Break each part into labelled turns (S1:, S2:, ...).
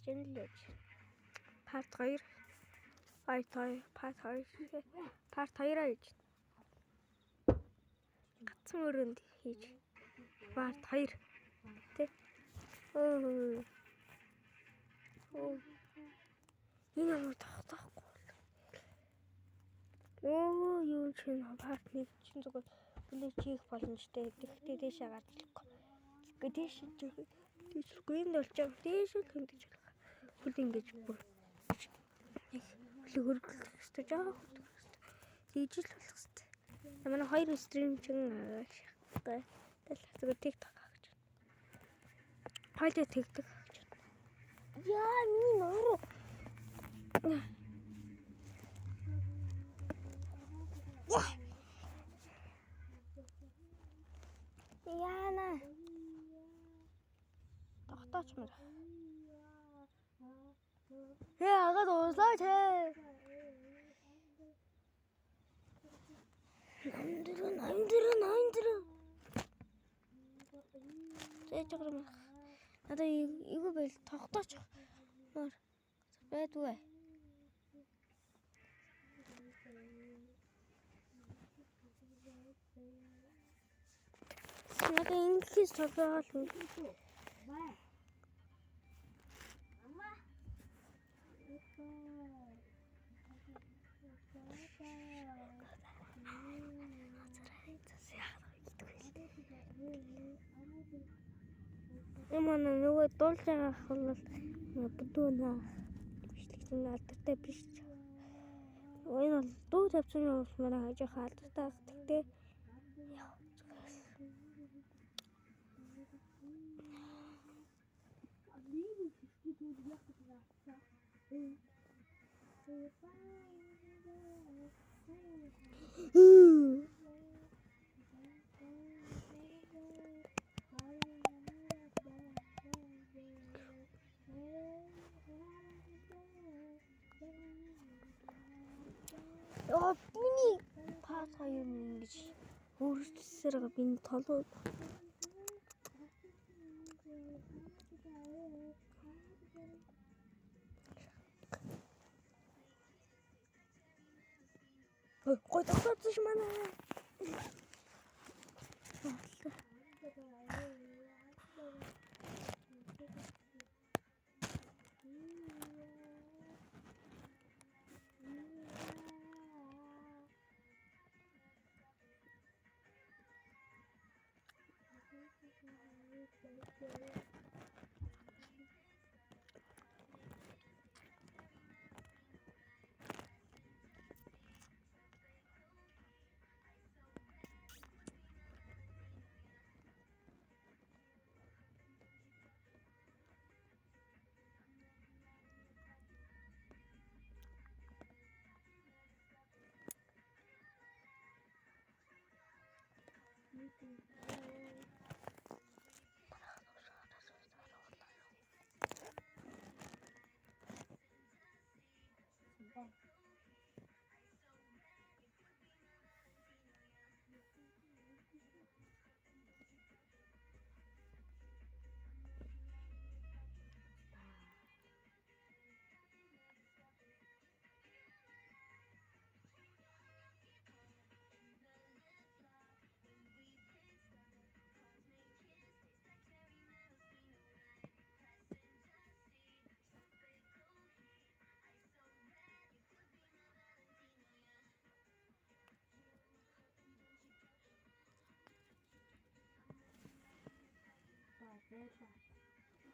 S1: Жинлэж. Part 2. Part 2-аа хийж. Гацсан өрөөнд хийж. Part 2. Тэ. Энэ ямар тогтоохгүй. Юу ч юм part 1 чинь зүгээр бүлээг хийх боломжтой. Тэгэхдээ дэшээ гарч ирэхгүй. Дэшээ тийшгүй энэ болж байгаа. Дэшээ хэмдэж байгаа. Бүл ингэж бүр. Бүлээг өргөх хэрэгтэй жаа. Тэгж л болох хэрэгтэй. Манай хоёр стрим чин шахахгүй. Тэгэл TikTok гэж. Хоёул TikTok гэж. Яа, миний нуруу. Яна. Тогтооч мөр. Агад ууслаач. Намдрын. Зэжгэр. Надаа эйгүү байл тогтооч. Мөр. Байдгүй. Надаа инглиш тоглоол. Эмана нөгөө дуулж байгаа бол бүдүүнэ бичлэгчний алдартай биш. Энэ бол дуу тавьсан юм уу хаж алдартай. Тэгтээ миний part 2 ингэж өөрчлөсөөр байгаа биний толгой. Гой тогтооч манай.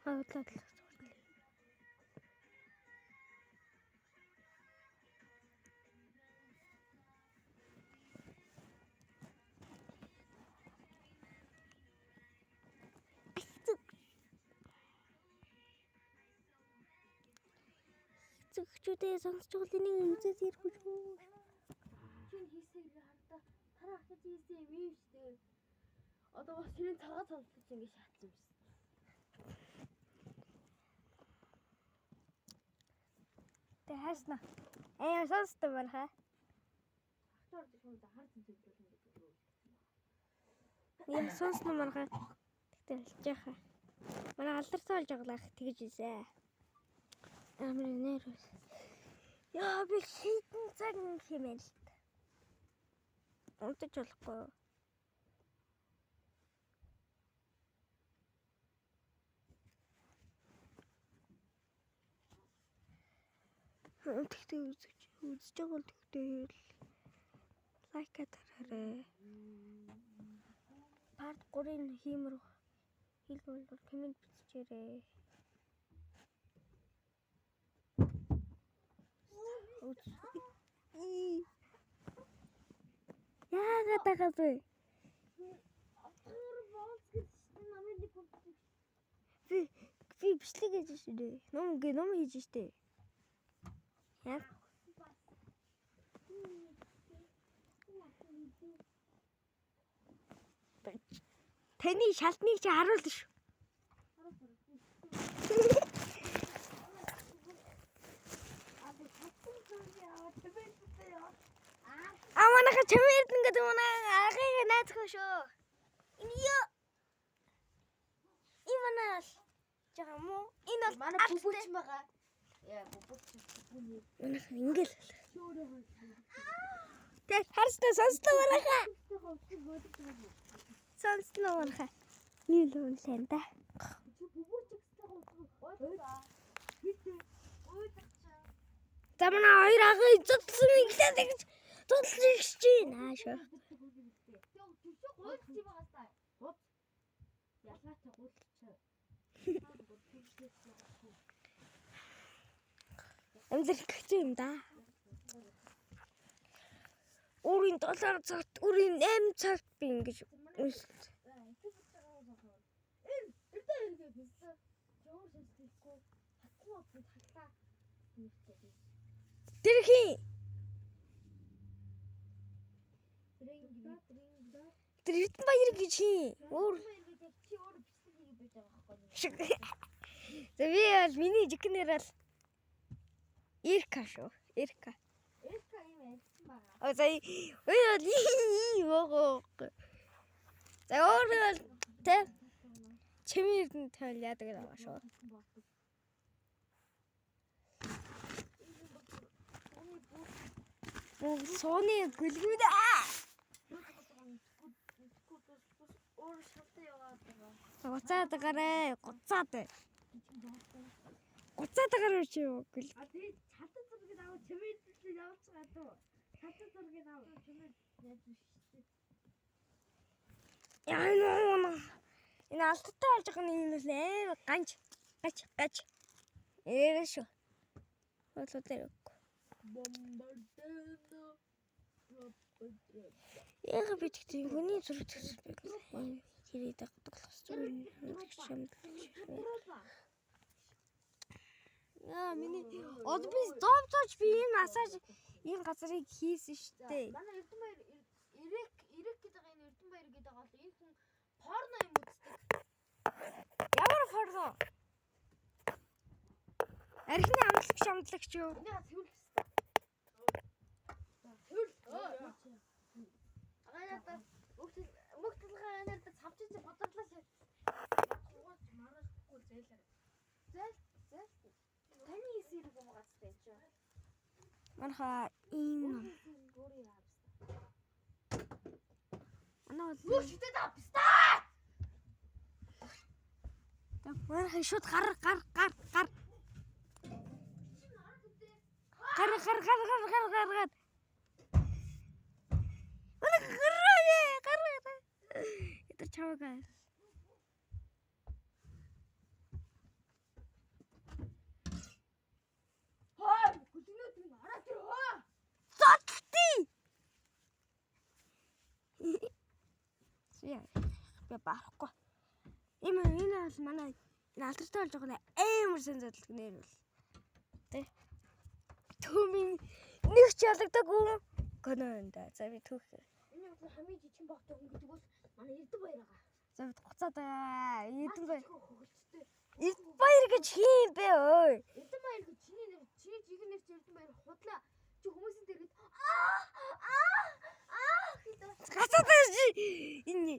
S1: Хаадлаа. Зөвчүүдээ сонсч байгаа нэг үзээс ирэх үү?
S2: Чин хийсэй хардаа тарах гэж хийсэн юм шүү дээ. Одоо бас тэрийн цагаат сонсож ингэ шатлсан юм.
S1: Тэ хаашна. Сонсдог байна хаа.
S2: Ахтар зөвхөн харсан зүйлүүд гэдэг үү?
S1: Сонсно маргаа. Тэгтээ хэлж яхаа. Манай алдартай болж байгаа тэгж ийсэ. Амар нэр. Яа би хитэн цаг хэмээн л. Унтаж болохгүй. Тэгтээ үзэж байгаа л тэгтээ лайк дараарай. Part 3-ын хиймэр хэлбэл комент бичээрэй. Яагаад байгаа бэ? Би бичлэг хийж штэ. Ном хийж штэ. Яг таны шалтныг чи харуул шүү. Аманаха чамд ингээд манай агыг наадах шүү. Энэ иманал жага мó энэ бол
S2: манай бүбүч байгаа. Яа бүбүч.
S1: Манайх ингээл. Тэг харстай сонслоо манайха. Сонслоо манайха. Юу л сайн да. За манай хоёр агыг зодсон иглээд гэж зодсон гэж байна шүү. Амзэл гэх юм да. Өөрийн 7 цагт, өөрийн 8 цагт би ингэж Тэрхий. Тэрхтэн баяр гэж хий. Өөр За би бол миний жигнэр бол Ирка шүү. Ирка.
S2: Ирка юм ярьсан байгаа.
S1: Оо за оо. За өөр бол тэ чимэрдэн тойл яадаг байгаа шүү. Сооны гүлгүүд
S2: Өөр шалтгаан яваад байгаа.
S1: Гоцаад гараа, гоцаад. Гоцаад гараа чи юу гэл.
S2: А тий чадсан зургийг аваа чимээдэл явуулж байгаа дөө. Чадсан зургийг аваа чимээд яаж шүү.
S1: Яа энэ алттай болж байгаа нь энэ л гач. Шүү. Болоо дээр. Яг би тэгтээ хүний зураг гэсэн байх. Хэрэг дагдаг болсон. Яа миний одоо би зовцооч би энэ асааж энэ газрыг хийсэн шүү дээ.
S2: Манай Эрдэнэбаяр ирэх гэдэг энэ Эрдэнэбаяр гэдэг бол энэ хүн порно юм үздэг.
S1: Ямар порно? Архины амтлагч юу?
S2: Энэ цэвэрлэх хэрэгтэй. Агаята мөгтөлгөө энерд цавчиж бодлоо шээ. Марахгүй зээлээ. Зээл. Таны хийсэрэг юм гацтай ч.
S1: Манха ийм
S2: Гөрий авста.
S1: Анаа
S2: Юу шидэд авста.
S1: Манха шууд гар. Это чавга.
S2: Хой, гүлнүүд нь араа тэр хоо.
S1: Зотти. Яа, би баахгүй. Энэ бол манай энэ алдартай болж байгаа амар сэн задлаг нэр бол. Тэ. Төмийн нэг ч ялагдаагүй. Гононда. За би түүх.
S2: Энэ бол хамгийн жижиг багтаа хүн гэдэг бол манай Эрдэнэбаяр байгаа.
S1: За гоцаад Эрдэнэбаяр.
S2: Хөвгөлчтэй.
S1: Эрдэнэбаяр гэж хин бэ ой.
S2: Эрдэнэбаяр гэж чиний жигнэр чи Эрдэнэбаяр худлаа. Чи хүмүүсийн дэргэд
S1: Гацаад чи энэ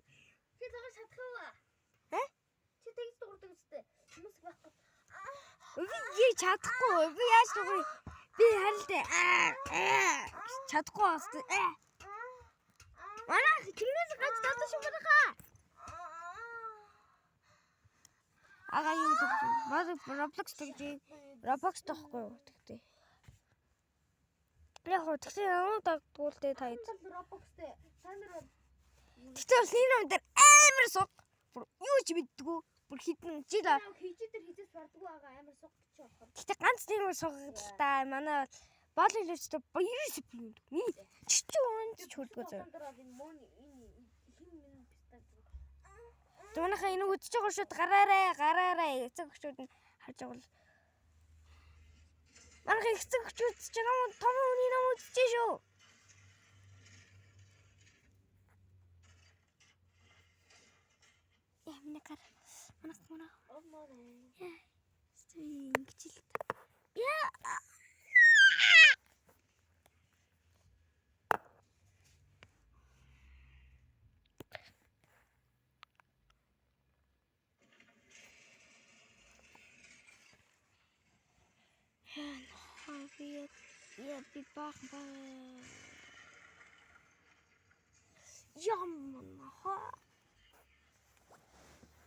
S2: чи цагаан шатах уу?
S1: Хэ?
S2: Чи тэгж дуурдаг үстэй. хүмүүс байхгүй.
S1: Би чадахгүй. Би яаж тэгвэл би харилтаа чадахгүй басна. Манай чинээс гац татах шиг байна. Ага юу гэдэг вэ? Маа Roblox тэгжээ. Roblox тахгүй юу тэгтээ. Би яг тэгтээ ямар дагуултай таад.
S2: Roblox-тэй таймер.
S1: Тэгтээ бас энэ өндөр амар суг. Юу ч мэддэггүй. Бүр хитэн жил
S2: Хийжидэр хийжээс бардггүй байгаа амар суг гэж байна.
S1: тэгтээ ганц тийм сугагдал та манай бол илүүчтэй 90 секунд. Чи өнц чөлдгөө зөө. Түүнийхээ энийг үдчихэж байгаа шүүд гараарай эцэг өгчүүд нь харж байгаа бол манайх эцэг өгчүүд ч юм том хүний ном үдчихэж шүү. Миний гар манайх яа ингэж л яа я би бах ямма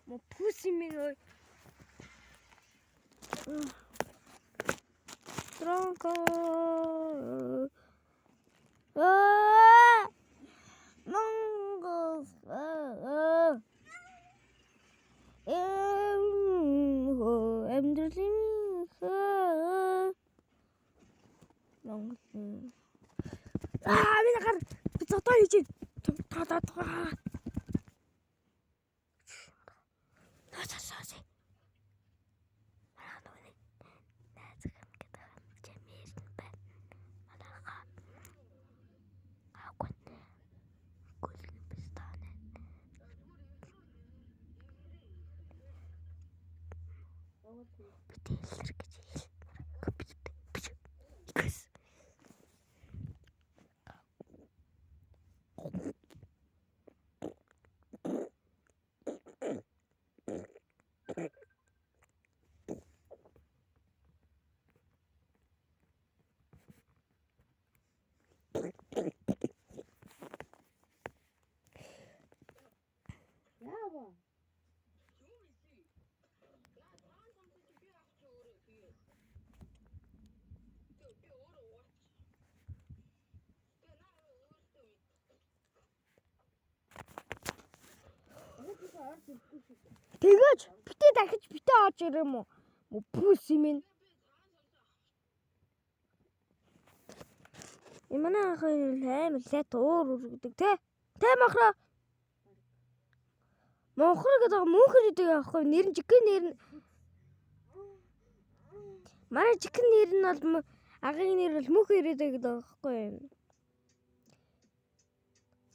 S1: мо пуси минь тронко монго эмдрэлин миний гар би зодоо хийж та тэгэж битээ дахиж битээ орж ирэм үү? Мо пүс юм. Манай ахын амар лайт уур гэдэг те. Тэ мохро. Мохро гэдэг мөнхөр гэдэг аахгүй нэр нь жигэн нэр нь. Манай жигэн нэр нь бол агийн нэр бол мөнхөр гэдэг аахгүй.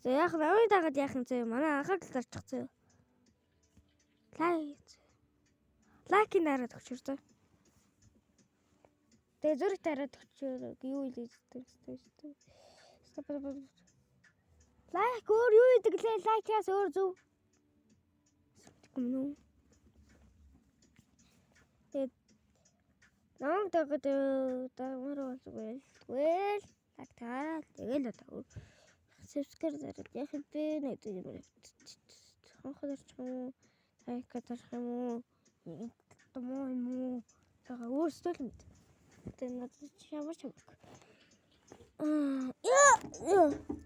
S1: За яах вэ? Дагаад яах юм зөө? Манай анхаар л зарчих зөө. Лайкин дараад өгчөрдөө. Тэгээ зүрх дараад өгчөө. Юу илээдтэй. Лайк өөр юу гэдэг лээ? Лайкаас өөр зөв. Гүмнү. Тэгээд намайг дагад дагмаар болгүй. Тэгэл лайк таарал тэгэл одоо subscribe дараад яах вэ? Нэг юм. Хонхолч юм. Лайк дарах юм уу? Томоо юм уу? Тага өөрсдөө л мэд. Тэгээд надад ямар ч хамаагүй.